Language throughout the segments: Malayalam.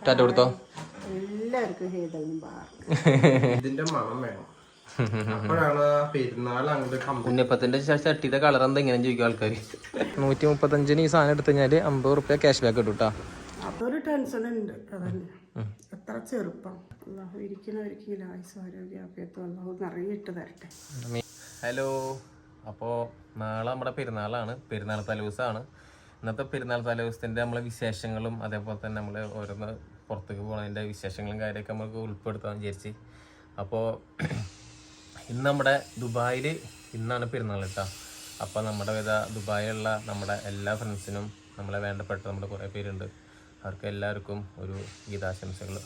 ടാറ്റ കൊടുത്തോ. എല്ലാവർക്കും ഇതിന്റെ മണം വേണം. അപ്പോഴാണ് പെരുന്നാൾ അങ്ങോട്ട് ഉണ്ണിയപ്പത്തിന്റെ ചട്ടിയുടെ കളർ എന്താ ഇങ്ങനെ ചോദിക്കും ആൾക്കാർ. 135 ഈ സാധനം എടുത്തു കഴിഞ്ഞാല് 50 റുപ്യ ക്യാഷ് ബാക്ക് കിട്ടും കേട്ടോ. അതൊരു ടെൻഷൻ ഉണ്ട്. അതന്നെ എത്ര ചെറുപ്പം ഇരിക്കുന്നവർക്ക് ആയുസ്സാരോഗ്യം നിറയെ ഇട്ട് തരട്ടെ. ഹലോ, അപ്പോൾ നാളെ നമ്മുടെ പെരുന്നാളാണ്, പെരുന്നാൾ തലേദിവസമാണ്. ഇന്നത്തെ പെരുന്നാൾ തലേദിവസത്തിൻ്റെ നമ്മളെ വിശേഷങ്ങളും അതേപോലെ തന്നെ നമ്മൾ ഓരോന്ന് പുറത്തേക്ക് പോകുന്നതിൻ്റെ വിശേഷങ്ങളും കാര്യമൊക്കെ നമുക്ക് ഉൾപ്പെടുത്താമെന്ന് വിചാരിച്ച്. അപ്പോൾ ഇന്ന് നമ്മുടെ ദുബായിൽ ഇന്നാണ് പെരുന്നാൾ കേട്ടോ. അപ്പോൾ നമ്മുടെ ദുബായിലുള്ള നമ്മുടെ എല്ലാ ഫ്രണ്ട്സിനും നമ്മളെ വേണ്ടപ്പെട്ട നമ്മുടെ കുറേ പേരുണ്ട്, അവർക്ക് എല്ലാവർക്കും ഒരു ഗീതാശംസകൾ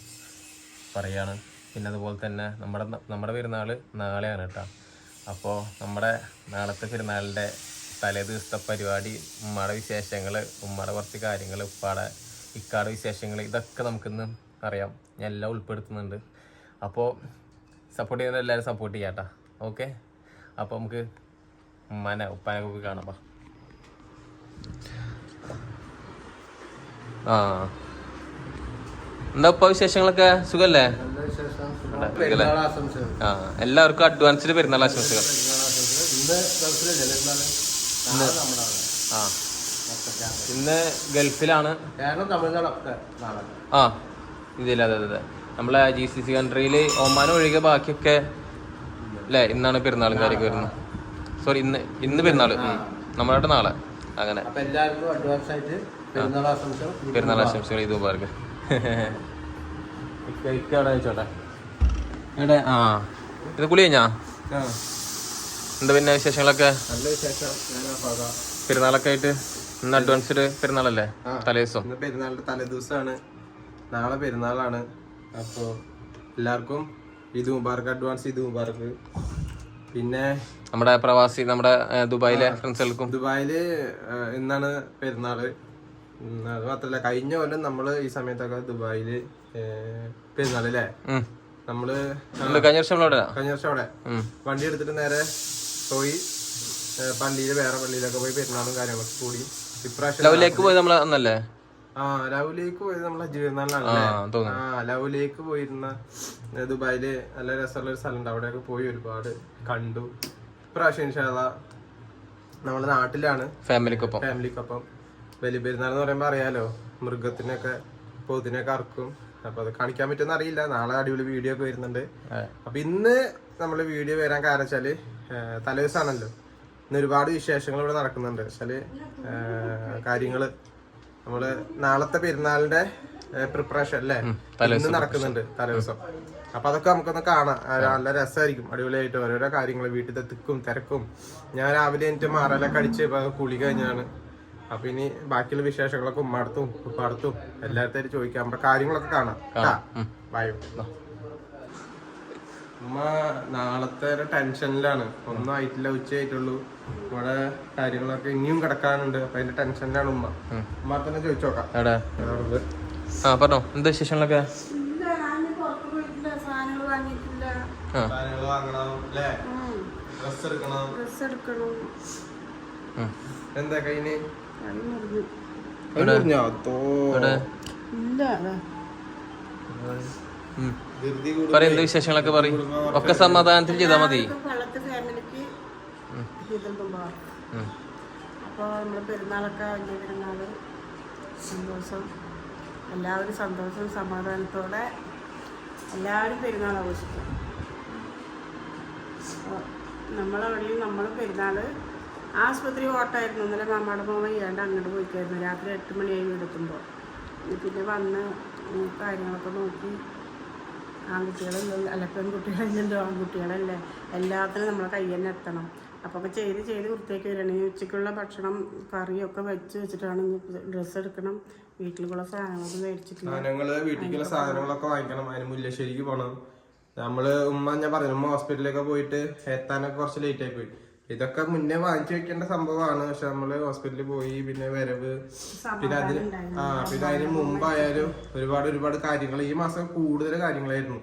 പറയാണ്. പിന്നെ അതുപോലെ തന്നെ നമ്മുടെ പെരുന്നാൾ നാളെയാണ് കേട്ടോ. അപ്പോൾ നമ്മുടെ നാളത്തെ പെരുന്നാളിൻ്റെ തലേ ദിവസത്തെ പരിപാടി, ഉമ്മയുടെ വിശേഷങ്ങൾ, ഉമ്മയുടെ കുറച്ച് കാര്യങ്ങൾ, ഇക്കാടെ വിശേഷങ്ങൾ, ഇതൊക്കെ നമുക്കിന്ന് അറിയാം. ഞാൻ എല്ലാം ഉൾപ്പെടുത്തുന്നുണ്ട്. അപ്പോൾ സപ്പോർട്ട് ചെയ്യുന്നത് എല്ലാവരും സപ്പോർട്ട് ചെയ്യാം കേട്ടോ. ഓക്കെ, അപ്പോൾ നമുക്ക് ഉപ്പാനൊക്കെ കാണാം. എന്താ ഇപ്പൊ വിശേഷങ്ങളൊക്കെ സുഖല്ലേ? എല്ലാവർക്കും അഡ്വാൻസ്ഡ് പെരുന്നാൾ ആശംസകൾ. ഇന്ന് ഗൾഫിലാണ്. ഇതില്ല, അതെ നമ്മളെ GCC കൺട്രിയിൽ ഒമാൻ ഒഴികെ ബാക്കിയൊക്കെ അല്ലേ ഇന്നാണ് പെരുന്നാളും കാര്യമൊക്കെ വരുന്നത്. സോറി, ഇന്ന് പെരുന്നാള്, നമ്മളവിടെ നാളെ. അങ്ങനെ പെരുന്നാൾ ആശംസകൾ. ഇത് മുബാറക്ക്. ചോട്ടെ എവിടെ? ഇത് കുളി കഴിഞ്ഞാ? എന്താ പിന്നെ വിശേഷങ്ങളൊക്കെ? പെരുന്നാളൊക്കെ ആയിട്ട് ഇന്ന് അഡ്വാൻസ്ഡ് പെരുന്നാളല്ലേ, തലേദിവസം? പെരുന്നാളിന്റെ തലേദിവസമാണ്, നാളെ പെരുന്നാളാണ്. അപ്പോൾ എല്ലാവർക്കും ഈദ് മുബാറക്ക്, അഡ്വാൻസ് ഈദ് മുബാറക്ക്. പിന്നെ നമ്മുടെ പ്രവാസി, നമ്മുടെ ദുബായിലെ ഫ്രണ്ട്സുകൾക്കും. ദുബായില് ഇന്നാണ് പെരുന്നാള്. അത് മാത്രല്ല, കഴിഞ്ഞ കൊല്ലം നമ്മള് ഈ സമയത്തൊക്കെ ദുബായില് പെരുന്നാളല്ലേ നമ്മള് കഴിഞ്ഞ വർഷം അവിടെ വണ്ടി എടുത്തിട്ട് നേരെ പോയി പള്ളിയില്, വേറെ പള്ളിയിലൊക്കെ പോയി പെരുന്നാളും കാര്യങ്ങളൊക്കെ കൂടി. ഇപ്രാവശ്യം ലവിലേക്ക് പോയത് നമ്മളെ ഒന്നല്ലേ? ലവിലേക്ക് പോയത് നമ്മളെ ജീവിതനാളിലാണ്. ലവിലേക്ക് പോയിരുന്ന ദുബായില് നല്ല രസമുള്ള ഒരു സ്ഥലമുണ്ട്, അവിടെയൊക്കെ പോയി ഒരുപാട് കണ്ടു. ഇപ്രാവശ്യം ഇൻഷാല്ലാ നമ്മളെ നാട്ടിലാണ് ഫാമിലിക്കൊപ്പം. വലിയ പെരുന്നാൾ എന്ന് പറയുമ്പോ അറിയാലോ, മൃഗത്തിനൊക്കെ പോത്തിനൊക്കെ അറക്കും. അപ്പൊ അത് കാണിക്കാൻ പറ്റുമെന്ന് അറിയില്ല. നാളെ അടിപൊളി വീഡിയോ ഒക്കെ വരുന്നുണ്ട്. അപ്പൊ ഇന്ന് നമ്മള് വീഡിയോ വരാൻ കാരണം വെച്ചാല് തലേദിവസമാണല്ലോ, ഇന്ന് ഒരുപാട് വിശേഷങ്ങൾ ഇവിടെ നടക്കുന്നുണ്ട്. വെച്ചാല് കാര്യങ്ങള് നമ്മള് നാളത്തെ പെരുന്നാളിന്റെ പ്രിപ്പറേഷൻ അല്ലേ ഇന്ന് നടക്കുന്നുണ്ട് തലേദിവസം. അപ്പൊ അതൊക്കെ നമുക്കൊന്ന് കാണാം. നല്ല രസമായിരിക്കും, അടിപൊളിയായിട്ട് ഓരോരോ കാര്യങ്ങൾ, വീട്ടിലത്തെ തിക്കും തിരക്കും. ഞാൻ രാവിലെ എനിക്ക് മാറലൊക്കെ അടിച്ച് കുളി കഴിഞ്ഞാണ്. അപ്പൊ ഇനി ബാക്കിയുള്ള വിശേഷങ്ങളൊക്കെ ഉമ്മടത്തും ഉപ്പാടത്തും എല്ലായിടത്തും ചോദിക്കാം. നമ്മുടെ കാര്യങ്ങളൊക്കെ കാണാം. വായു ഉമ്മ നാളത്തെ ഒരു ടെൻഷനിലാണ്. ഒന്നും ആയിട്ടില്ല, ഉച്ചയായിട്ടുള്ളൂ. ഇവിടെ കാര്യങ്ങളൊക്കെ ഇനിയും കിടക്കാനുണ്ട്. അപ്പൊ അതിന്റെ ടെൻഷനിലാണ് ഉമ്മ. ഉമ്മ തന്നെ ചോദിച്ചു നോക്കാം. പറഞ്ഞോ, എന്താ വിശേഷങ്ങളൊക്കെ? സാധനങ്ങൾ വാങ്ങണം അല്ലേ, ഡ്രസ് എടുക്കണം. എന്താ കയ്യിന് എന്ത് വിശേഷങ്ങളൊക്കെ പറയും. ഒക്കെ സമാധാനത്തിൽ ചെയ്താൽ മതി. അപ്പോൾ നമ്മള് പെരുന്നാളൊക്കെ വലിയ പെരുന്നാള് സന്തോഷം, എല്ലാവരും സന്തോഷം സമാധാനത്തോടെ എല്ലാവരും പെരുന്നാൾ ആഘോഷിക്കും. നമ്മളവിടെയും നമ്മൾ പെരുന്നാള് ആശുപത്രി ഓട്ടമായിരുന്നു. ഇന്നലെ മാമാടെ മോൻ ചെയ്യാണ്ട് അങ്ങോട്ട് പോയിക്കായിരുന്നു. രാത്രി 8 മണിയായി വീടെത്തുമ്പോൾ. പിന്നെ വന്ന് കാര്യങ്ങളൊക്കെ നോക്കി. ആൺകുട്ടികളല്ലോ, അല്ല പെൺകുട്ടികളല്ലോ, ആൺകുട്ടികളല്ലേ, എല്ലാത്തിനും നമ്മളെ കയ്യിൽ തന്നെ എത്തണം. അപ്പോൾ ചെയ്ത് വൃത്തിയാക്കി വരികയാണെങ്കിൽ ഉച്ചയ്ക്കുള്ള ഭക്ഷണം കറിയൊക്കെ വെച്ചിട്ടാണ് ഡ്രസ്സ് എടുക്കണം. വീട്ടിലേക്കുള്ള സാധനങ്ങളൊക്കെ വീട്ടിലേക്കുള്ള സാധനങ്ങളൊക്കെ വാങ്ങിക്കണം. അതിന് മുല്ലശ്ശേരിക്ക് പോകണം. നമ്മള് ഞാൻ പറഞ്ഞു, ഉമ്മ ഹോസ്പിറ്റലിലൊക്കെ പോയിട്ട് എത്താനൊക്കെ കുറച്ച് ലേറ്റ് ആയി പോയി. ഇതൊക്കെ മുന്നേ വാങ്ങിച്ചു വെക്കേണ്ട സംഭവമാണ്. പക്ഷെ നമ്മള് ഹോസ്പിറ്റലിൽ പോയി, പിന്നെ വരവ്, പിന്നെ അതിന് മുമ്പായാലും ഒരുപാട് കാര്യങ്ങൾ, ഈ മാസം കൂടുതൽ കാര്യങ്ങളായിരുന്നു.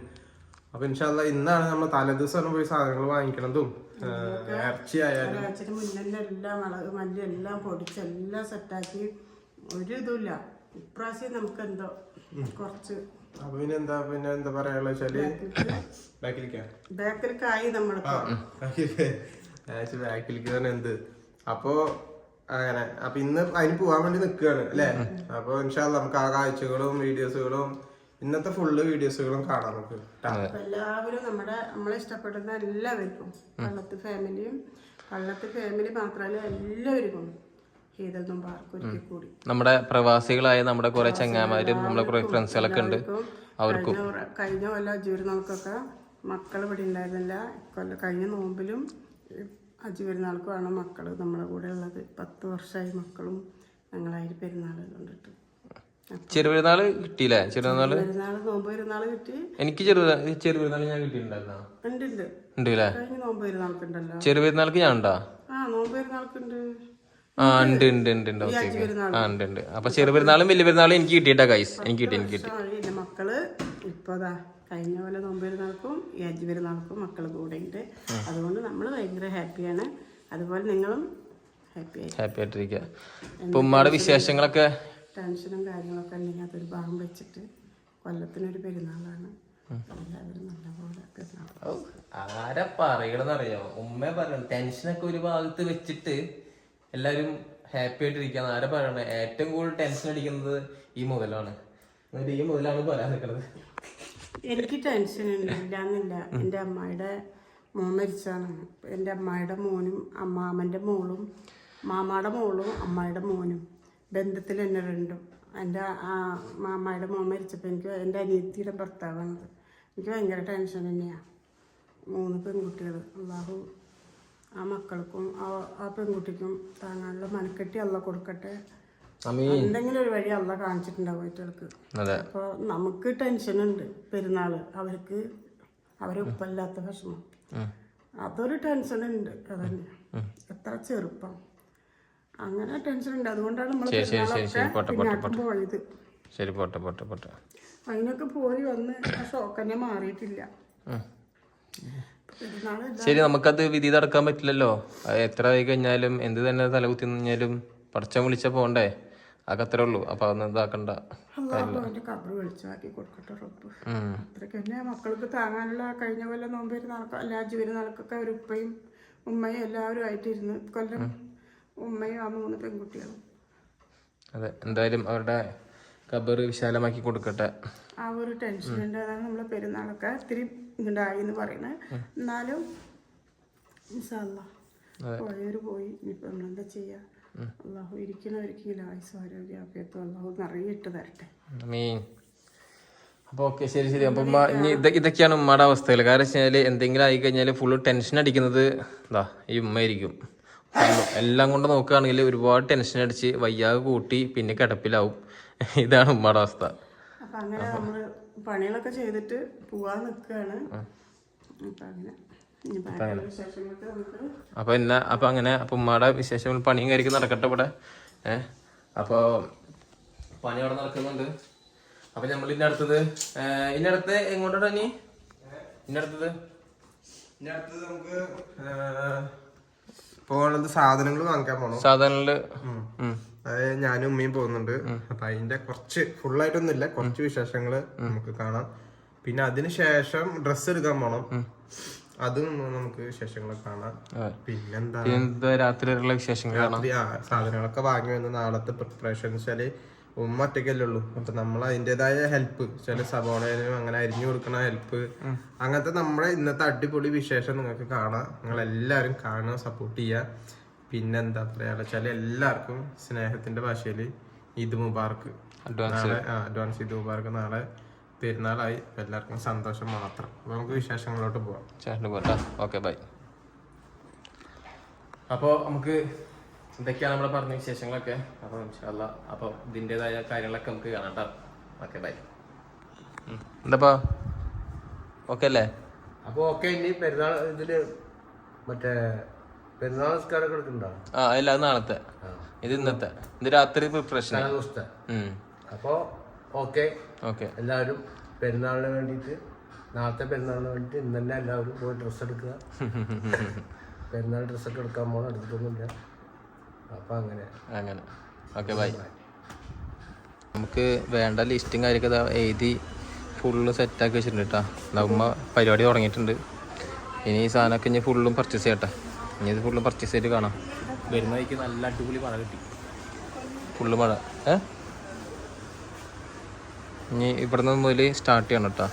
അപ്പൊ ഇൻഷാല്ലാ ഇന്നാണ് നമ്മൾ തലേദിവസം പോയി സാധനങ്ങൾ വാങ്ങിക്കണതും. ഇറച്ചി ആയാലും എല്ലാം പൊടിച്ച് എല്ലാം സെറ്റാക്കി. ഒരു ഇതുമില്ല. ഇപ്രാവശ്യം നമുക്ക് എന്തോ കുറച്ച് അപ്പൊ പിന്നെ എന്താ പറയാനുള്ള വെച്ചാല് ബാക്കിലേക്കായി നമ്മളിപ്പോ ബാക്കിലേക്ക് തന്നെ എന്ത് അപ്പൊ അങ്ങനെ അപ്പൊ ഇന്ന് അതിന് പോവാൻ വേണ്ടി നിക്കുകയാണ് അല്ലെ. അപ്പൊ ഇൻഷാല്ലാ നമുക്ക് ആ കാഴ്ചകളും വീഡിയോസുകളും ഇന്നത്തെ ഫുള്ള് വീഡിയോസുകളും കാണാം നമുക്ക്. എല്ലാവരും നമ്മളെ ഇഷ്ടപ്പെടുന്ന എല്ലാവർക്കും പള്ളത്ത് ഫാമിലി മാത്രമല്ല എല്ലാവർക്കും ഈദുൽ മുബാറക് ഒരിക്കൽ കൂടി. നമ്മുടെ പ്രവാസികളായ നമ്മുടെ കുറെ ചങ്ങാമാരും നമ്മുടെ കുറെ ഫ്രണ്ട്സുകളൊക്കെ ഉണ്ട്. അവർക്കും കഴിഞ്ഞ കൊല്ലം അജൂരുന്നാൾക്കൊക്കെ മക്കൾ ഇവിടെ ഉണ്ടായിരുന്നില്ല. കഴിഞ്ഞ നോമ്പിലും അജൂരുന്നാൾക്കുമാണ് മക്കൾ നമ്മുടെ കൂടെ ഉള്ളത്. 10 വർഷമായി മക്കളും ഞങ്ങളായി പെരുന്നാൾ കൊണ്ടിട്ട്. ചെറുപെരുന്നാള് കിട്ടിയില്ലേ? ചെറുപെരുന്നാള് നോമ്പ് പെരുന്നാള് കിട്ടി. എനിക്ക് ചെറുപെരുന്നാള് ഞാൻ കിട്ടിയിട്ടുണ്ടായിരുന്നോ? ഉണ്ട് കഴിഞ്ഞ നോമ്പ് പെരുന്നാൾക്കുണ്ടല്ലോ. ചെറുപെരുന്നാൾക്ക് ഞാൻ ഉണ്ടാ? നോമ്പ് പെരുന്നാൾക്കുണ്ട്. ഉണ്ട്. ഉണ്ട്. അപ്പൊ ചെറുപെരുന്നാളും വലിയ പെരുന്നാളും എനിക്ക് കിട്ടിയിട്ടാ ഗൈസ്. എനിക്ക് കിട്ടി. മക്കള് ഇപ്പതാ കഴിഞ്ഞ പോലെ നോമ്പ് പെരുന്നാൾക്കും ഈ അജ് പെരുന്നാൾക്കും മക്കൾ കൂടെ ഉണ്ട്. അതുകൊണ്ട് നമ്മൾ ഭയങ്കര ഹാപ്പിയാണ്. അതുപോലെ നിങ്ങളും ഹാപ്പി ആയിട്ടിരിക്കുക. ഇപ്പൊ ഉമ്മയുടെ വിശേഷങ്ങളൊക്കെ ടെൻഷനും കാര്യങ്ങളൊക്കെ ഉണ്ടെങ്കിൽ അതൊരു ഭാഗം വെച്ചിട്ട് കൊല്ലത്തിനൊരു പെരുന്നാളാണ്. എല്ലാവരും നല്ലപോലെ പെരുന്നാൾ. ആരാ പറയണെന്നറിയോ? ഉമ്മ പറയണം ടെൻഷനൊക്കെ ഒരു ഭാഗത്ത് വെച്ചിട്ട് എല്ലാരും ഹാപ്പി ആയിട്ടിരിക്കാന്ന് ആരാ പറയണേ? ഏറ്റവും കൂടുതൽ ടെൻഷൻ അടിക്കുന്നത് ഈ മുതലാണ്. എന്നിട്ട് ഈ മുതലാണ് പറയാൻ നിൽക്കുന്നത്. എനിക്ക് ടെൻഷൻ ഇല്ലാന്നില്ല. എൻ്റെ അമ്മായിയുടെ മോൻ മരിച്ചാണ്. എൻ്റെ അമ്മായിയുടെ മോനും അമ്മാമ്മൻ്റെ മോളും മാമായുടെ മോളും അമ്മായിയുടെ മോനും ബന്ധത്തിൽ തന്നെ രണ്ടും. എൻ്റെ മാമായുടെ മോൻ മരിച്ചപ്പോൾ എനിക്ക് എൻ്റെ അനിയത്തിയുടെ ഭർത്താവാണത്. എനിക്ക് ഭയങ്കര ടെൻഷൻ തന്നെയാണ്. 3 പെൺകുട്ടികൾ. അള്ളാഹു ആ മക്കൾക്കും ആ പെൺകുട്ടിക്കും താങ്ങാനുള്ള മനക്കെട്ടി അള്ള കൊടുക്കട്ടെ. എന്തെങ്കിലും ഒരു വഴി അള്ള കാണിച്ചിട്ടുണ്ടാവും വീട്ടുകൾക്ക്. അപ്പോൾ നമുക്ക് ടെൻഷനുണ്ട് പെരുന്നാള്. അവരെ ഉപ്പല്ലാത്ത വിഷമം അതൊരു ടെൻഷനുണ്ട്. അതന്നെ എത്ര ചെറുപ്പം അങ്ങനെ ടെൻഷനുണ്ട്. അതുകൊണ്ടാണ് നമ്മൾ പോയത്. അതിനൊക്കെ പോയി വന്ന് ആ ഷോക്ക് തന്നെ മാറിയിട്ടില്ല. ശരി, നമുക്കത് വിധി തടക്കാൻ പറ്റില്ലല്ലോ. എത്ര ആയി കഴിഞ്ഞാലും എന്ത് തന്നെ തലകുത്തി കഴിഞ്ഞാലും പടച്ചം വിളിച്ച പോണ്ടേ. അതൊക്കെ അത്രേ ഉള്ളൂ. അപ്പൊ അതൊന്നും ഇതാക്കണ്ട. കബറ് വെളിച്ചമാക്കി കൊടുക്കട്ടെ റബ്ബ്. അത്രയ്ക്ക് തന്നെ മക്കൾക്ക് താങ്ങാനുള്ള കഴിഞ്ഞ കൊല്ലം നോമ്പ് പെരുന്നാൾക്ക് എല്ലാ പെരുന്നാൾക്കൊക്കെ ഒരു ഉപ്പയും ഉമ്മയും എല്ലാവരും ആയിട്ടിരുന്ന്. കൊല്ലം ഉമ്മയും ആ 3 പെൺകുട്ടികളും. അതെ, എന്തായാലും അവരുടെ കബറ് വിശാലമാക്കി കൊടുക്കട്ടെ. ആ ഒരു ടെൻഷനുണ്ട്. അതാണ് നമ്മളെ പെരുന്നാളൊക്കെ ഇത്തിരി ഇതുണ്ടായി എന്ന് പറയുന്നത്. എന്നാലും പോയവര് പോയി. ഇനിയിപ്പോൾ നമ്മളെന്താ ചെയ്യുക? അള്ളാഹു ഇരിക്കണവർക്കെങ്കിലും ആയുസ് ആരോഗ്യം ആഫിയത്തും അള്ളാഹു നിറയിട്ട് തരട്ടെ. അപ്പൊ ഓക്കെ, ശരി. അപ്പൊ ഇനി ഇതൊക്കെയാണ് ഉമ്മയുടെ അവസ്ഥകൾ. കാരണം വെച്ചാല് എന്തെങ്കിലും ആയി കഴിഞ്ഞാല് ഫുള്ള് ടെൻഷൻ അടിക്കുന്നത് ഈ ഉമ്മയായിരിക്കും. എല്ലാം കൊണ്ട് നോക്കുകയാണെങ്കിൽ ഒരുപാട് ടെൻഷൻ അടിച്ച് വയ്യാതെ കൂട്ടി പിന്നെ കിടപ്പിലാവും. ഇതാണ് ഉമ്മയുടെ അവസ്ഥ. അപ്പൊ അങ്ങനെ നമ്മള് പണികളൊക്കെ ചെയ്തിട്ട് പോവാൻ നിൽക്കുകയാണ്. അപ്പൊ ഉമ്മയുടെ വിശേഷങ്ങൾ പണിയും കാര്യമൊക്കെ നടക്കട്ടെ ഇവിടെ. അപ്പൊ പണി അവിടെ നടക്കുന്നുണ്ട്. അപ്പൊ നമ്മൾ അടുത്ത് എങ്ങോട്ടാ നീ? അടുത്തത് നമുക്ക് പോകണത് സാധനങ്ങൾ വാങ്ങിക്കാൻ പോണം. സാധനങ്ങള് അതായത് ഞാനും ഉമ്മയും പോകുന്നുണ്ട്. അപ്പൊ അതിന്റെ കുറച്ച് ഫുള്ളായിട്ടൊന്നും ഇല്ല, കുറച്ച് വിശേഷങ്ങള് നമുക്ക് കാണാം. പിന്നെ അതിനുശേഷം ഡ്രസ്സ് എടുക്കാൻ പോണം. അതും നമുക്ക് വിശേഷങ്ങളൊക്കെ കാണാം. പിന്നെന്താ രാത്രിയുള്ള വിശേഷങ്ങൾ സാധനങ്ങളൊക്കെ വാങ്ങി വന്ന് നാളത്തെ പ്രിപ്പറേഷൻ വെച്ചാല് ഉമ്മ ഒറ്റയ്ക്കല്ലേ ഉള്ളൂ. അപ്പൊ നമ്മൾ അതിൻ്റെതായ ഹെൽപ്പ് ചില സബോളയിലും അങ്ങനെ അരിഞ്ഞു കൊടുക്കണ ഹെൽപ്പ്, അങ്ങനത്തെ നമ്മുടെ ഇന്നത്തെ അടിപൊളി വിശേഷം നിങ്ങൾക്ക് കാണാം. നിങ്ങൾ എല്ലാവരും കാണുക, സപ്പോർട്ട് ചെയ്യുക. പിന്നെന്താ പറയാ വെച്ചാൽ എല്ലാവർക്കും സ്നേഹത്തിന്റെ ഭാഷയിൽ ഈദ് മുബാറക്ക്. അഡ്വാൻസ് ഈദ് മുബാറക്ക്. നാളെ പെരുന്നാളായി. എല്ലാവർക്കും സന്തോഷം മാത്രം. അപ്പൊ നമുക്ക് വിശേഷങ്ങളോട്ട് പോവാം. Okay, bye. അപ്പോൾ നമുക്ക് ഇതൊക്കെയാണ് നമ്മൾ പറഞ്ഞ വിശേഷങ്ങളൊക്കെ. അപ്പോൾ ഇൻഷാല്ലാ അപ്പോൾ ഇതിൻ്റെതായ കാര്യങ്ങളൊക്കെ നമുക്ക് കാണാം കേട്ടോ. Okay, by. എന്താ ഓക്കെ അല്ലേ? അപ്പോൾ ഓക്കെ. ഇനി പെരുന്നാൾ ഇതില് മറ്റേ പെരുന്നാൾ നിസ്കാരം എടുക്കണ്ടോ? അല്ല, അത് നാളത്തെ. ഇത് ഇന്നത്തെ. ഇത് രാത്രി പ്രിപ്പറേഷൻ. അപ്പോൾ ഓക്കെ, എല്ലാവരും പെരുന്നാളിന് വേണ്ടിയിട്ട്, നാളത്തെ പെരുന്നാളിന് വേണ്ടിയിട്ട് ഇന്ന് തന്നെ എല്ലാവരും പോയി ഡ്രസ്സ് എടുക്കുക. പെരുന്നാൾ ഡ്രസ്സൊക്കെ എടുക്കാൻ പോകണം. എടുത്തിട്ടൊന്നുമില്ല. അപ്പം അങ്ങനെ ഓക്കെ, ബൈ. നമുക്ക് വേണ്ട ലിസ്റ്റും കാര്യമൊക്കെ എഴുതി ഫുള്ള് സെറ്റാക്കി വെച്ചിട്ടുണ്ട് കേട്ടോ. ഉമ്മ പരിപാടി തുടങ്ങിയിട്ടുണ്ട്. ഇനി ഈ സാധനമൊക്കെ ഇനി ഫുള്ളും പർച്ചേസ് ചെയ്യട്ടെ. ഇനി ഇത് ഫുള്ളും പർച്ചേസ് ചെയ്തിട്ട് കാണാം. വരുന്ന വഴിക്ക് നല്ല അടിപൊളി മഴ കിട്ടി, ഫുള്ള് മഴ. ഇനി ഇവിടെ നിന്ന് മുതൽ സ്റ്റാർട്ട് ചെയ്യണം കേട്ടോ.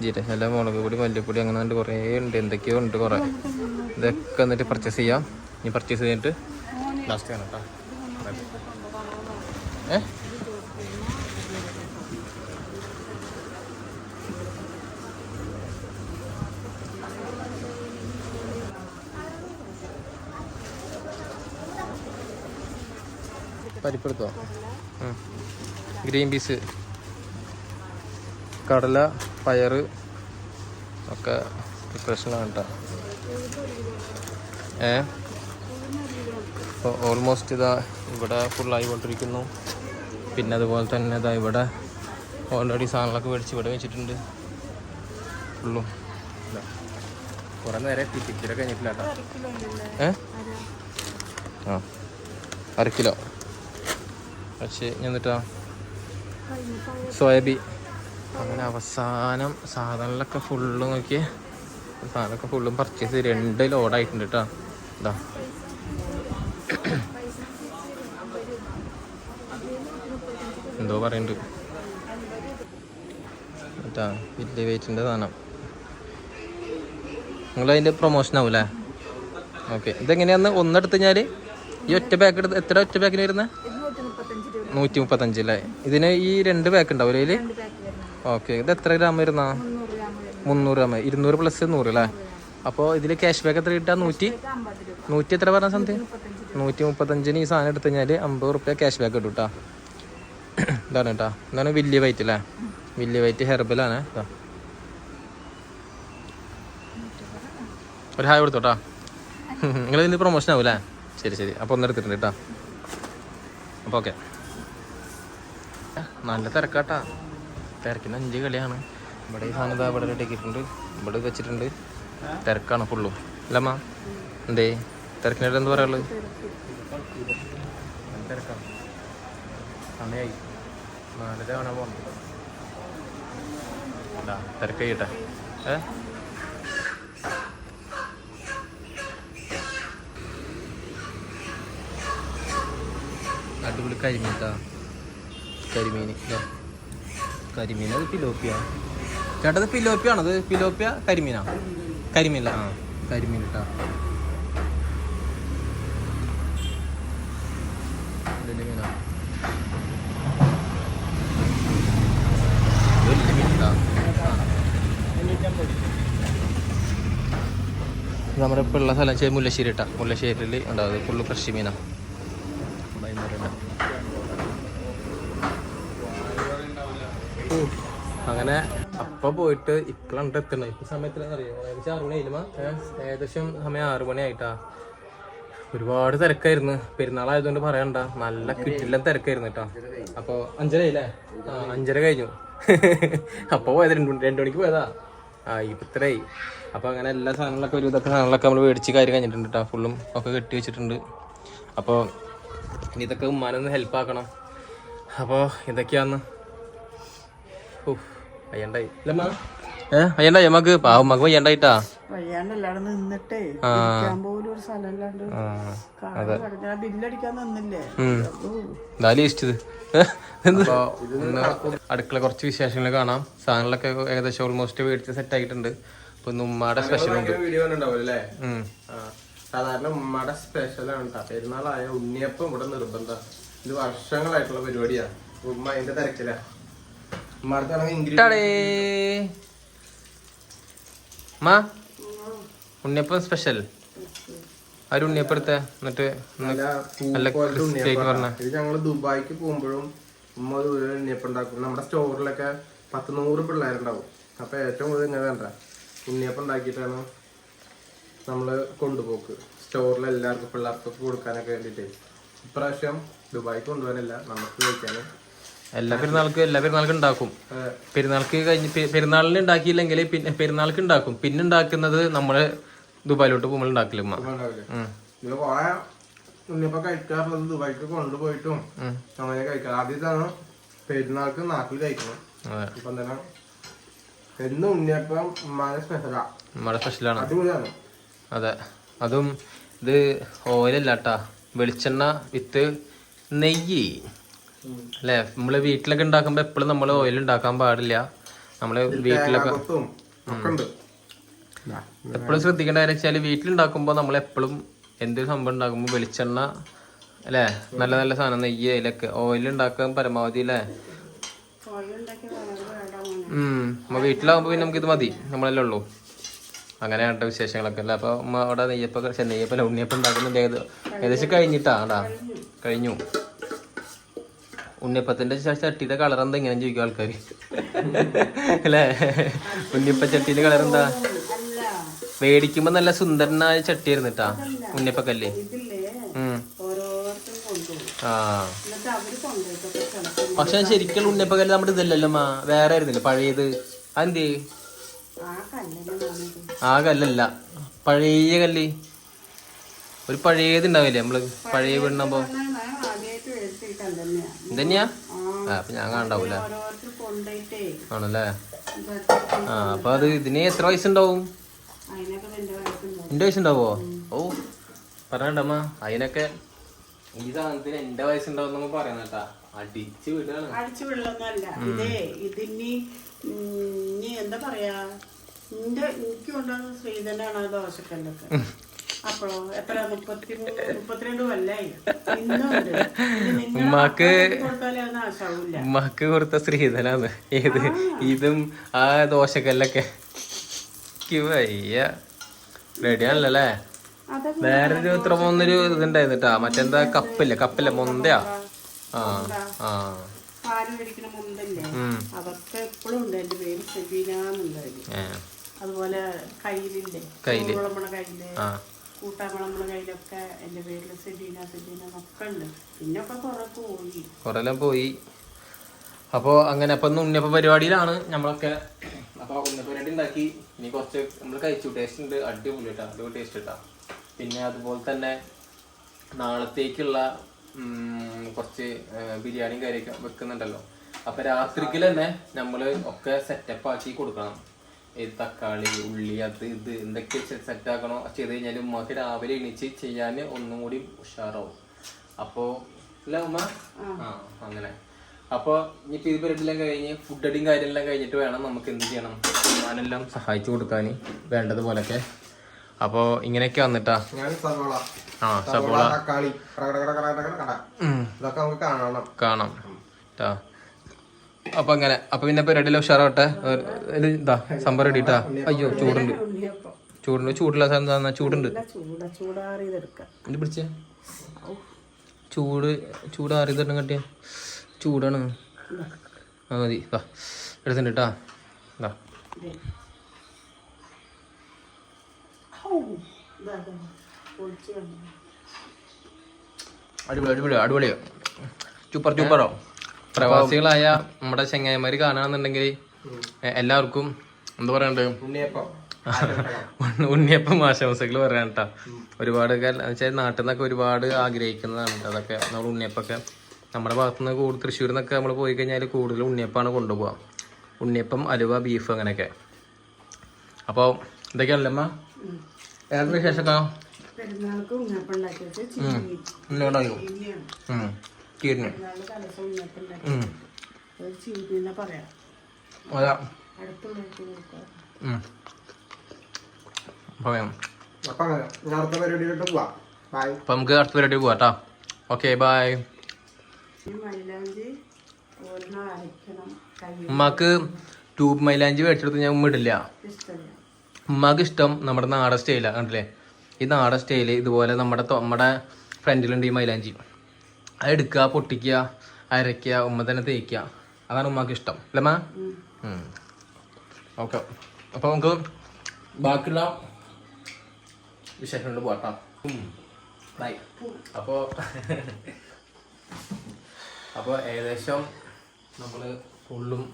ജീരകശാല, മുളക് പൊടി, മല്ലിപ്പൊടി അങ്ങനെ കുറേ ഉണ്ട്, എന്തൊക്കെയോ ഉണ്ട് കുറേ. ഇതൊക്കെ എന്നിട്ട് പർച്ചേസ് ചെയ്യാം. ഇനി പർച്ചേസ് ചെയ്തിട്ട് ലാസ്റ്റ് ചെയ്യണം കേട്ടോ. പരിപ്പെടുത്തോ? ഗ്രീൻ പീസ്, കടല, പയറ് ഒക്കെ പ്രിപ്പറേഷനാണ് കേട്ടോ. ഇപ്പോൾ ഓൾമോസ്റ്റ് ഇതാ ഇവിടെ ഫുള്ളായി കൊണ്ടിരിക്കുന്നു. പിന്നെ അതുപോലെ തന്നെ ഇതാ ഇവിടെ ഓൾറെഡി സാധനങ്ങളൊക്കെ മേടിച്ച് ഇവിടെ വെച്ചിട്ടുണ്ട് ഫുള്ളും. കുറേ നേരം എത്തിച്ചിട്ട് കഴിഞ്ഞിട്ടില്ല കേട്ടോ. ആ 1/2 കിലോ പക്ഷേ എന്നിട്ടാ സോയാബീൻ. അങ്ങനെ അവസാനം സാധനങ്ങളൊക്കെ ഫുള്ള് നോക്കിയേ, സാധനമൊക്കെ ഫുള്ളും പർച്ചേസ് ചെയ്ത് 2 ലോഡായിട്ടുണ്ട് കേട്ടോ. ഇതാ എന്തോ പറയുന്നുണ്ട് കേട്ടാ, വലിയ വെയിറ്റിൻ്റെ സാധനം. നിങ്ങളതിൻ്റെ പ്രൊമോഷൻ ആവൂലേ? ഓക്കെ. ഇതെങ്ങനെയാന്ന് ഒന്നെടുത്ത് കഴിഞ്ഞാൽ ഈ ഒറ്റ പാക്ക് എടുത്ത് എത്ര ഒറ്റ പാക്കിന് വരുന്നത്? 135 അല്ലേ? ഇതിന് ഈ 2 പാക്ക് ഉണ്ടാവും അതിൽ? ഓക്കെ. ഇത് എത്ര ഗ്രാം വരുന്ന? 300 ഗ്രാം. 200 + 100 അല്ലേ? അപ്പോൾ ഇതിൽ ക്യാഷ് ബാക്ക് എത്ര കിട്ടുക? 100 എത്ര പറഞ്ഞ സംതിങ്? 135 ഈ സാധനം എടുത്തു കഴിഞ്ഞാൽ 50 റുപ്യ ക്യാഷ് ബാക്ക് കിട്ടും കേട്ടോ. ഇതാണ് കേട്ടോ. ഇതാണ് വലിയ വൈറ്റ് അല്ലേ? വലിയ വൈറ്റ് ഹെർബലാണ്. ഒരു ഹായ് കൊടുത്തോട്ടാ. നിങ്ങളിതിന് പ്രൊമോഷൻ ആവും അല്ലേ? ശരി ശരി. അപ്പോൾ ഒന്നെടുത്തിട്ടുണ്ട് കേട്ടോ. അപ്പോൾ ഓക്കെ. നല്ല തിരക്കാട്ടാ. തിരക്കിന് 5 കളിയാണ്. ഇവിടെ ഈ സാധനം ഇവിടെ റെഡിയാക്കിയിട്ടുണ്ട്, ഇവിടെ വെച്ചിട്ടുണ്ട്. തിരക്കാണ് ഫുള്ളും അല്ലമ്മ? എന്തേ തിരക്കിനായിട്ട് എന്ത് പറയാനുള്ളത്? തിരക്കാണ്. സമയമായി 4:30 കാണാൻ പോകുന്നത്. തിരക്ക് കഴിയട്ടെ. അടിപൊളി കരിമീൻ കേട്ടോ. കരിമീൻ അത് പിലോപ്പിയ ചേട്ടാ. അത് പിലോപ്പിയ ആണത്? പിലോപ്പിയ കരിമീനാ? കരിമീനല്ല. ആ കരിമീൻ കേട്ടോ. വലിയ മീനാ, വലിയ മീൻ കേട്ടോ. നമ്മുടെ ഇപ്പോൾ ഉള്ള സ്ഥലം മുല്ലശ്ശേരി കേട്ടോ. മുല്ലശ്ശേരിയിൽ ഉണ്ടാവും ഫുള്ള് ഫ്രഷ് മീനാണ്. അങ്ങനെ അപ്പൊ പോയിട്ട് ഇപ്പോഴാണ് എത്തണത്. ഇപ്പൊ സമയത്തിലാന്ന് അറിയാം, ഏകദേശം 6 മണിയായില്ല. ഏകദേശം സമയം 6 മണിയായിട്ടാ. ഒരുപാട് തിരക്കായിരുന്നു. പെരുന്നാളായതുകൊണ്ട് പറയണ്ട, നല്ല കിട്ടില്ല തിരക്കായിരുന്നു കേട്ടോ. അപ്പോൾ 5:30 ആയില്ലേ? 5:30 കഴിഞ്ഞു. അപ്പോൾ പോയത് 2 മണിക്ക് പോയതാ. ഇപ്പം ഇത്രയായി. അപ്പോൾ അങ്ങനെ എല്ലാ സാധനങ്ങളൊക്കെ ഒരു ഇതൊക്കെ സാധനങ്ങളൊക്കെ നമ്മൾ മേടിച്ച് കാര്യം കഴിഞ്ഞിട്ടുണ്ട് കേട്ടോ. ഫുള്ളും ഒക്കെ കെട്ടി വെച്ചിട്ടുണ്ട്. അപ്പോൾ ഇനി ഇതൊക്കെ ഉമ്മാനൊന്ന് ഹെൽപ്പ് ആക്കണം. അപ്പോൾ ഇതൊക്കെയാന്ന്. വയ്യണ്ടായി അല്ലമ്മ? വയ്യണ്ടായി അമ്മക്ക്? പാവമ്മക്ക് വയ്യണ്ടായിട്ടാ. അടുക്കള കുറച്ച് വിശേഷങ്ങൾ കാണാം. സാധനങ്ങളൊക്കെ ഏകദേശം ഓൾമോസ്റ്റ് മേടിച്ച് സെറ്റ് ആയിട്ടുണ്ട്. ഇപ്പൊ ഉമ്മയുടെ സ്പെഷ്യൽ ഉണ്ട്. സാധാരണ ഉമ്മയുടെ സ്പെഷ്യലാണ് കേട്ടോ. പെരുന്നാളായ ഉണ്ണിയപ്പം ഇവിടെ നിർബന്ധം. ഇത് വർഷങ്ങളായിട്ടുള്ള പരിപാടിയാ. ഉമ്മ അതിന്റെ തിരക്കില. ഉണ്ണിയപ്പം സ്പെഷ്യൽ. ഒരു ഉണ്ണിയപ്പം എടുത്ത എന്നിട്ട് ഇത് ഞങ്ങള് ദുബായിക്ക് പോകുമ്പോഴും ഉമ്മ ഉണ്ണിയപ്പം ഉണ്ടാക്കും. നമ്മുടെ സ്റ്റോറിലൊക്കെ 100 പിള്ളേരുണ്ടാവും. അപ്പൊ ഏറ്റവും കൂടുതൽ ഇങ്ങനെ വേണ്ട ഉണ്ണിയപ്പം ഉണ്ടാക്കിയിട്ടാണ് നമ്മള് കൊണ്ടുപോക്ക്. സ്റ്റോറിൽ എല്ലാവർക്കും പിള്ളേർക്കൊക്കെ കൊടുക്കാനൊക്കെ വേണ്ടിട്ട്. ഇപ്രാവശ്യം ദുബായിക്ക് കൊണ്ടുപോകാനല്ല, നമുക്ക് കഴിക്കാനും. എല്ലാ പെരുന്നാൾക്കും ഉണ്ടാക്കും. പെരുന്നാൾക്ക് കഴിഞ്ഞ് പെരുന്നാളിന് ഉണ്ടാക്കിയില്ലെങ്കിൽ പിന്നെ പെരുന്നാൾക്ക് ഉണ്ടാക്കും. പിന്നെ ഉണ്ടാക്കുന്നത് നമ്മള് ദുബായിലോട്ട് പോകുമ്പോൾ ഉണ്ടാക്കില്ല. ഉണ്ണിയപ്പം കഴിക്കാറുള്ളത് ദുബായിക്ക് കൊണ്ടുപോയിട്ടും അങ്ങനെ കഴിക്കാം. ആദ്യത്താണ് പെരുന്നാൾക്ക് നാട്ടിൽ കഴിക്കണം. ഇപ്പം തന്നെ എന്നും ഉണ്ണിയപ്പം ഉമ്മാന്റെ സ്പെഷ്യലാ. നമ്മുടെ സ്പെഷ്യലാണ്. അടിപൊളിയാണ്. അതെ, അതും ഇത് ഓയിലല്ല കേട്ടാ, വെളിച്ചെണ്ണ വിത്ത് നെയ്യ് അല്ലേ. നമ്മള് വീട്ടിലൊക്കെ ഉണ്ടാക്കുമ്പോ എപ്പോഴും നമ്മള് ഓയിൽ ഉണ്ടാക്കാൻ പാടില്ല. നമ്മള് വീട്ടിലൊക്കെ എപ്പോഴും ശ്രദ്ധിക്കേണ്ട കാര്യം വെച്ചാല് വീട്ടിലുണ്ടാക്കുമ്പോ നമ്മൾ എപ്പോഴും എന്തൊരു സംഭവം ഉണ്ടാക്കുമ്പോ വെളിച്ചെണ്ണ അല്ലേ, നല്ല നല്ല സാധനം നെയ്യ് അതിലൊക്കെ ഓയിൽ ഉണ്ടാക്കാൻ പരമാവധി അല്ലേ. അപ്പൊ വീട്ടിലാകുമ്പോ പിന്നെ നമുക്കിത് മതി, നമ്മളല്ലേ ഉള്ളൂ. അങ്ങനെയാണ്ട വിശേഷങ്ങളൊക്കെ അല്ലേ. അപ്പൊ അമ്മ അവിടെ നെയ്യപ്പല്ല ഉണ്ണിയപ്പം ഉണ്ടാക്കുന്നുണ്ട്. ഏകദേശം കഴിഞ്ഞിട്ടാ കഴിഞ്ഞു. ഉണ്ണിയപ്പത്തിന്റെ ചട്ടിയുടെ കളർ എന്താ ഇങ്ങനെ ചോദിക്കും ആൾക്കാര് അല്ലേ. ഉണ്ണിയപ്പ ചട്ടിന്റെ കളർ എന്താ? മേടിക്കുമ്പോ നല്ല സുന്ദരനായ ചട്ടി ആയിരുന്നിട്ടാ ഉണ്ണിയപ്പക്കല്ലേ. ആ പക്ഷെ ശരിക്കും ഉണ്ണിയപ്പക്കല്ല് നമ്മുടെ ഇതല്ലല്ലോ അമ്മ, വേറെ ആയിരുന്നില്ല പഴയത്. അതെന്തേ? ആ കല്ലല്ല, പഴയ കല്ല്. ഒരു പഴയത് ഉണ്ടാവില്ലേ നമ്മള് പഴയ വീടുമ്പോ ഇതന്നെയാ. അപ്പൊ ഞാൻ കാണണ്ടാവൂല ആണല്ലേ. ആ അപ്പൊ അത് ഇതിന് എത്ര വയസ്സുണ്ടാവും? എന്റെ വയസ്സുണ്ടാവോ? ഓ പറയണ്ടമ്മ, അതിനൊക്കെ ഈ സാധനത്തിന് എന്റെ വയസ്സുണ്ടാവും നമ്മൾ പറയുന്ന കേട്ടാ. അടിച്ചു വിടാണ്. അടിച്ചു വിടലൊന്നുമല്ല ഇതേ. ഇതിനി എന്താ പറയാ, എനിക്ക് കൊണ്ടുവന്ന ശ്രീധനാണ് ദോശക്കല്ലൊക്കെ. അപ്പോഴോ എത്ര 32 കൊല്ലായി. ഉമ്മാക്ക് കൊടുത്ത ശ്രീധനാണ് ഏത് ഇതും ആ ദോശക്കല്ലൊക്കെ. വയ്യ റെഡിയാണല്ലേ. വേറൊരു ഇത്ര പോന്നൊരു ഇതുണ്ടായിരുന്നിട്ടാ, മറ്റെന്താ കപ്പില്ല മൊന്തയാ. പാല് മേടിക്കണ മുന്തല്ലേ, അതൊക്കെ എപ്പോഴും ഉണ്ട്. എന്റെ പേര് സെബീനാന്നുണ്ടായിരുന്നു. അതുപോലെ കയ്യിലില്ലേ വിളമ്പണ കയ്യില്, കൂട്ടാൻ വിളമ്പണ കയ്യിലൊക്കെ എന്റെ പേരില് സെബീന ഒക്കെ ഉണ്ട്. പിന്നൊക്കെ കൊറെല്ലാം പോയി. അപ്പൊ അങ്ങനെ അപ്പൊ ഉണ്ണിയപ്പ പരിപാടിയിലാണ് നമ്മളൊക്കെ. അപ്പൊ ഉണ്ണിയപ്പ പരിപാടി ഉണ്ടാക്കി. ഇനി കുറച്ച് നമ്മൾ കഴിച്ചു. ടേസ്റ്റ് ഉണ്ട്, അടിപൊളി കേട്ടാ, അടിപൊളി ടേസ്റ്റ് കേട്ടാ. പിന്നെ അതുപോലെ തന്നെ നാളത്തേക്കുള്ള കുറച്ച് ബിരിയാണിയും കാര്യമൊക്കെ വെക്കുന്നുണ്ടല്ലോ. അപ്പൊ രാത്രിക്ക് തന്നെ നമ്മള് ഒക്കെ സെറ്റപ്പ് ആക്കി കൊടുക്കണം. തക്കാളി ഉള്ളി അത് ഇത് എന്തൊക്കെ സെറ്റ് ആക്കണോ ചെയ്ത് കഴിഞ്ഞാൽ ഉമ്മക്ക് രാവിലെ എണീച്ച് ചെയ്യാൻ ഒന്നും കൂടി ഉഷാറാവും. അപ്പോ അല്ല ഉമ്മ അങ്ങനെ. അപ്പൊ ഇനിയിപ്പോ ഇത് പരിപാടിയെല്ലാം കഴിഞ്ഞ് ഫുഡ് അടിയും കാര്യമെല്ലാം കഴിഞ്ഞിട്ട് വേണം നമുക്ക് എന്ത് ചെയ്യണം, ഞാനെല്ലാം സഹായിച്ചു കൊടുക്കാൻ വേണ്ടതുപോലൊക്കെ. അപ്പൊ ഇങ്ങനെയൊക്കെ വന്നിട്ടാ സവോള കാണാം ട്ടാ. അപ്പൊ അങ്ങനെ അപ്പൊ പിന്നെ പരിപാടിയെല്ലാം ഉഷാറാവട്ടെ. ഇതാ സംഭവം റെഡിട്ടാ. അയ്യോ ചൂടുണ്ട് ചൂടുള്ള സാധനം ചൂടുണ്ട്. ഇത് പിടിച്ചേ ചൂടാറി തന്നെ കട്ടിയ ചൂടാണ്. ആ മതി എടുത്തിട്ടുണ്ട് കേട്ടാ. അടിപൊളിയോ സൂപ്പറോ. പ്രവാസികളായ നമ്മുടെ ചങ്ങായിമാര് കാണാന്നുണ്ടെങ്കിൽ എല്ലാവർക്കും എന്താ പറയണ്ടത്, ഉണ്ണിയപ്പം ആശംസകൾ പറയാൻ കേട്ടാ. ഒരുപാട് വെച്ചാൽ നാട്ടിൽ നിന്നൊക്കെ ഒരുപാട് ആഗ്രഹിക്കുന്നതാണ് അതൊക്കെ. നമ്മൾ ഉണ്ണിയപ്പൊക്കെ നമ്മുടെ ഭാഗത്തുനിന്ന് കൂടുതൽ തൃശ്ശൂരിൽ നിന്നൊക്കെ നമ്മൾ പോയി കഴിഞ്ഞാൽ കൂടുതൽ ഉണ്ണിയപ്പാണ് കൊണ്ടുപോകാം. ഉണ്ണിയപ്പം അലുവ ബീഫ് അങ്ങനെയൊക്കെ. അപ്പോൾ ഇതൊക്കെയാണല്ലോ അമ്മ വേറെ വിശേഷമൊക്കെ. അപ്പൊ നമുക്ക് അടുത്ത പരിപാടി പോവാട്ടാ. Okay bye. ഉമ്മാക്ക് ട്യൂബ് മൈലാഞ്ചി മേടിച്ചെടുത്ത് ഞാൻ ഉമ്മ ഇടില്ല. ഉമ്മാക്ക് ഇഷ്ടം നമ്മുടെ നാടൻ സ്റ്റൈലാണ്. കണ്ടില്ലേ ഈ നാടൻ സ്റ്റൈല് ഇതുപോലെ നമ്മുടെ ഫ്രണ്ടിലുണ്ട് ഈ മൈലാഞ്ചി. അത് എടുക്കുക, പൊട്ടിക്കുക, അരയ്ക്കുക, ഉമ്മ തന്നെ തേക്കുക. അതാണ് ഉമ്മാക്ക് ഇഷ്ടം അല്ലേ മാ? ഓക്കെ. അപ്പോൾ നമുക്ക് ബാക്കിയുള്ള വിശേഷം പോട്ടാം. ബൈ. അപ്പോൾ ഏകദേശം നമ്മൾ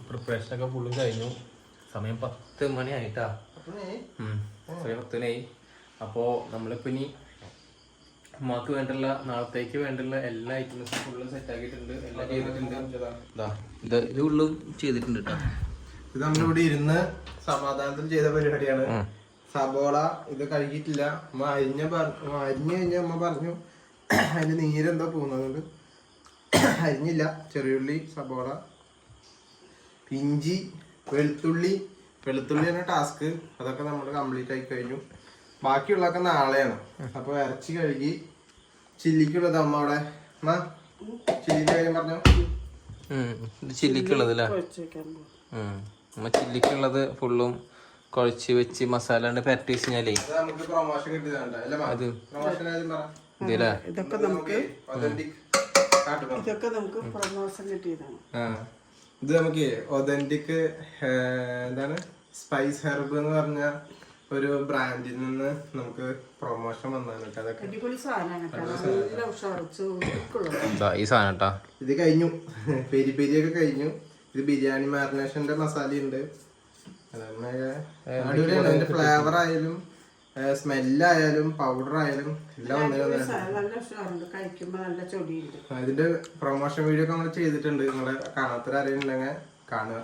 പ്രിപ്പറേഷനൊക്കെ ഫുള്ളും കഴിഞ്ഞു. സമയം 10 മണിയായിട്ടാ. സമയം 10 മണിയായി. അപ്പോൾ നമ്മളിപ്പോൾ ഇനി ഉമ്മാക്ക് വേണ്ടുള്ള നാളത്തേക്ക് വേണ്ടുള്ള എല്ലാ ഐറ്റംസും ഫുള്ളും സെറ്റ് ആക്കിയിട്ടുണ്ട്, എല്ലാം ചെയ്തിട്ടുണ്ട്. ഇത് ഫുള്ളും ചെയ്തിട്ടുണ്ട് കേട്ടോ. ഇത് നമ്മളിവിടെ ഇരുന്ന് സമാധാനത്തിൽ ചെയ്ത പരിപാടിയാണ്. സബോള ഇത് കഴുകിയിട്ടില്ല. അരിഞ്ഞു കഴിഞ്ഞ അമ്മ പറഞ്ഞു അതിന് നീരെന്തോ പോകുന്നതുകൊണ്ട് അരിഞ്ഞില്ല. ചെറിയുള്ളി, സബോള, ഇഞ്ചി, വെളുത്തുള്ളിയാണ് ടാസ്ക്. അതൊക്കെ നമ്മൾ കംപ്ലീറ്റ് ആയി കഴിഞ്ഞു. ബാക്കിയുള്ളതൊക്കെ നാളെയാണ്. അപ്പൊ ഇറച്ചി കഴുകി ചില്ലിക്കുള്ളത് അമ്മ അവിടെ ചില്ലിന്റെ കാര്യം പറഞ്ഞോ. ചില്ലിക്കുള്ളത് അല്ലേ? ചില്ലിക്കുള്ളത് ഫുള്ളും കുഴച്ച് വെച്ച് മസാല പരട്ടി വെച്ച് കഴിഞ്ഞാലേ നമുക്ക് പ്രൊമോഷൻ കിട്ടിയതാണ്. ഇതൊക്കെ നമുക്ക് പ്രൊമോഷൻ കിട്ടിയതാണ്. ഇത് നമുക്ക് ഒതന്റിക് എന്താണ് സ്പൈസ് ഹെർബ് എന്ന് പറഞ്ഞ ഒരു ബ്രാൻഡിൽ നിന്ന് നമുക്ക് പ്രൊമോഷൻ വന്നാണ് കേട്ടോ. അതൊക്കെ അടിപൊളി സാധനമാണ്. ഈ സാധനം കേട്ടോ. ഇത് കഴിഞ്ഞു, പെരി പെരിയൊക്കെ കഴിഞ്ഞു. ഇത് ബിരിയാണി മാരിനേഷന്റെ മസാല ഉണ്ട്. അടിപൊളിയാണ്. അതിന്റെ ഫ്ലേവർ ആയാലും സ്മെല്ലായാലും പൗഡർ ആയാലും എല്ലാം ഇതിന്റെ പ്രൊമോഷൻ വീഡിയോ ഒക്കെ നമ്മൾ ചെയ്തിട്ടുണ്ട്. നിങ്ങളെ കാണാത്തവരാരെയുണ്ടെങ്കിൽ കാണാം.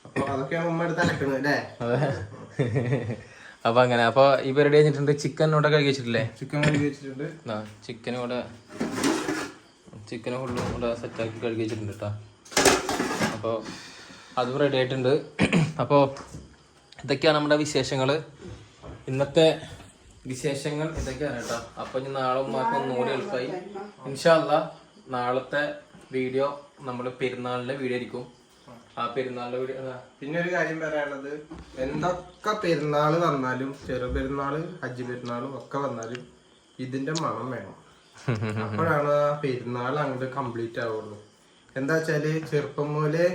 അപ്പൊ അതൊക്കെയാണ് ഉമ്മ എടുത്ത് അലക്കുന്നത് അല്ലേ? അപ്പൊ അങ്ങനെ അപ്പൊ ഈ പരിപാടി കഴിഞ്ഞിട്ടുണ്ട്. ചിക്കൻ ഇവിടെ കഴുകി വെച്ചിട്ടില്ലേ? ചിക്കൻ കഴുകി വെച്ചിട്ടുണ്ട്. ചിക്കൻ ഫുള്ളും ഇവിടെ സെറ്റാക്കി കഴുകി വെച്ചിട്ടുണ്ട് കേട്ടോ. അപ്പോൾ അതും റെഡി ആയിട്ടുണ്ട്. അപ്പോൾ ഇതൊക്കെയാണ് നമ്മുടെ വിശേഷങ്ങൾ. ഇന്നത്തെ വിശേഷങ്ങൾ ഇതൊക്കെയാണ് കേട്ടോ. അപ്പൊ ഇനി നാളെ ഉമ്മാക്ക് ഒന്നുകൂടി എളുപ്പമായി. ഇൻഷാ അല്ലാഹ് നാളത്തെ വീഡിയോ നമ്മള് പെരുന്നാളിന്റെ വീഡിയോ ആയിരിക്കും. ആ പെരുന്നാളിന്റെ വീഡിയോ. പിന്നെ ഒരു കാര്യം പറയാനുള്ളത്, എന്തൊക്കെ പെരുന്നാള് വന്നാലും ചെറു പെരുന്നാള് ഹജ്ജ് പെരുന്നാളും ഒക്കെ വന്നാലും ഇതിന്റെ മണം വേണം. അപ്പോഴാണ് ആ പെരുന്നാൾ അങ്ങോട്ട് കംപ്ലീറ്റ് ആവുള്ളൂ. എന്താ വെച്ചാല് ചെറുപ്പം പോലെ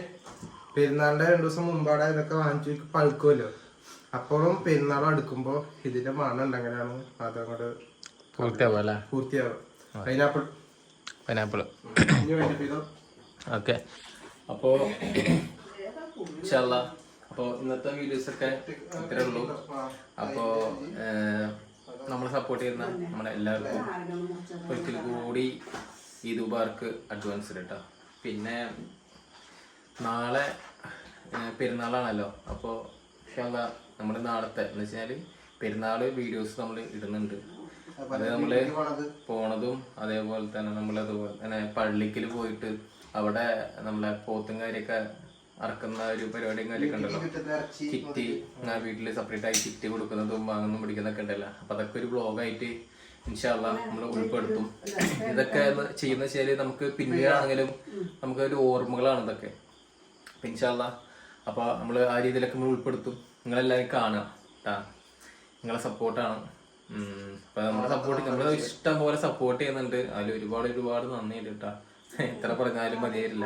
പെരുന്നാളിന്റെ 2 ദിവസം മുമ്പാടെ ഇതൊക്കെ വാങ്ങിച്ചു പഴുക്കുമല്ലോ. അപ്പോഴും പെരുന്നാളും അടുക്കുമ്പോ ഇതിന്റെ മണം ഉണ്ടെങ്കിലാണ് അതങ്ങോട്ട് പൂർത്തിയാവും. Pineapple okay. അപ്പോ അപ്പോ ഇന്നത്തെ വീഡിയോസ് ഒക്കെ ഇത്രേ ഉള്ളൂ. അപ്പോ നമ്മളെ സപ്പോർട്ട് ചെയ്യുന്ന നമ്മുടെ എല്ലാവർക്കും ഒരിക്കൽ കൂടി ഈദ് മുബാറക്ക് അഡ്വാൻസ് കേട്ടോ. പിന്നെ നാളെ പെരുന്നാളാണല്ലോ. അപ്പോൾ നമ്മുടെ നാളത്തെ എന്ന് വെച്ചാല് പെരുന്നാള് വീഡിയോസ് നമ്മൾ ഇടുന്നുണ്ട്. അത് നമ്മള് പോണതും അതേപോലെ തന്നെ നമ്മളതുപോലെ തന്നെ പള്ളിക്കൽ പോയിട്ട് അവിടെ നമ്മളെ പോത്തും കാര്യൊക്കെ അറക്കുന്ന ഒരു പരിപാടിയും കാര്യമൊക്കെ ഉണ്ടല്ലോ. കിറ്റ് വീട്ടില് സെപ്പറേറ്റ് ആയി കിറ്റ് കൊടുക്കുന്നതും വാങ്ങുന്നതും പിടിക്കുന്നതൊക്കെ ഉണ്ടല്ലോ. അപ്പൊ അതൊക്കെ ഒരു വ്ളോഗായിട്ട് ഇൻഷാ അല്ലാഹ് നമ്മൾ ഉൾപ്പെടുത്തും. ഇതൊക്കെ ചെയ്യുന്ന വെച്ചാല് നമുക്ക് പിന്നീടാണെങ്കിലും നമുക്ക് ഒരു ഓർമ്മകളാണ് ഇതൊക്കെ. ഇൻഷാ അല്ലാഹ് അപ്പൊ നമ്മള് ആ രീതിയിലൊക്കെ നമ്മൾ ഉൾപ്പെടുത്തും. നിങ്ങളെല്ലാവരും കാണുക കേട്ടാ. നിങ്ങളെ സപ്പോർട്ടാണ്. അപ്പൊ നമ്മളെ സപ്പോർട്ട് നമ്മളെ ഇഷ്ടം പോലെ സപ്പോർട്ട് ചെയ്യുന്നുണ്ട്. അതിൽ ഒരുപാട് നന്ദിയുണ്ട് കേട്ടാ. എത്ര പറഞ്ഞാലും മതിയായില്ല.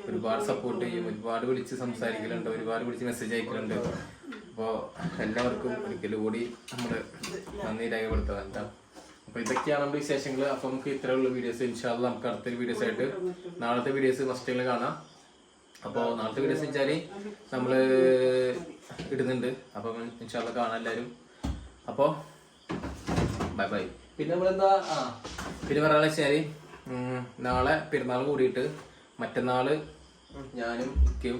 ഒരുപാട് സപ്പോർട്ട് ചെയ്യും, ഒരുപാട് വിളിച്ച് സംസാരിക്കലുണ്ട്, ഒരുപാട് വിളിച്ച് മെസ്സേജ് അയക്കലുണ്ട്. അപ്പോൾ എല്ലാവർക്കും ഒരിക്കലും കൂടി നമ്മള് നന്ദി രേഖപ്പെടുത്തുക കേട്ടാ. അപ്പൊ ഇതൊക്കെയാണ് നമ്മുടെ വിശേഷങ്ങൾ. അപ്പൊ നമുക്ക് ഇത്രയുള്ള വീഡിയോസ്. ഇൻഷാ അല്ലാഹ് നമുക്ക് അടുത്തൊരു വീഡിയോസ് ആയിട്ട് നാളത്തെ വീഡിയോസ് മസ്റ്റുകൾ കാണാം. അപ്പോൾ നാളത്തെ വീഡിയോസ് വെച്ചാല് നമ്മള് ഇടുന്നുണ്ട്. അപ്പം ഇൻഷാ അല്ലാഹ് കാണാം എല്ലാവരും. അപ്പോൾ ബൈ ബൈ. പിന്നെ നമ്മളെന്താ പിന്നെ പറയാനുള്ള വെച്ചാല് നാളെ പെരുന്നാൾ കൂടിയിട്ട് മറ്റന്നാള് ഞാനും ഇക്കയും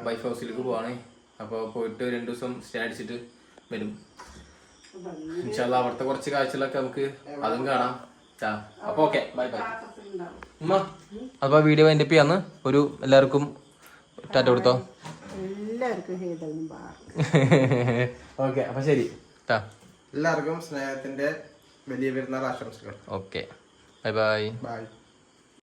വൈഫ് ഹൗസിലേക്ക് പോവാണ്. അപ്പോൾ പോയിട്ട് 2 ദിവസം സ്റ്റേ അടിച്ചിട്ട് വരും. ഇൻഷാ അല്ലാഹ് അവിടുത്തെ കുറച്ച് കാഴ്ചകളൊക്കെ നമുക്ക് അതും കാണാം. അപ്പൊ ഓക്കെ ബൈ ബൈ ഉമ്മ. അപ്പൊ വീഡിയോ വൈൻഡപ്പ് ചെയ്യാന്ന് ഒരു എല്ലാവർക്കും ടാറ്റ കൊടുത്തോ. ഓക്കെ അപ്പൊ ശരി. എല്ലാവർക്കും സ്നേഹത്തിന്റെ വലിയ പെരുന്നാൾ ആശംസകൾ. Okay bye bye. ബൈ.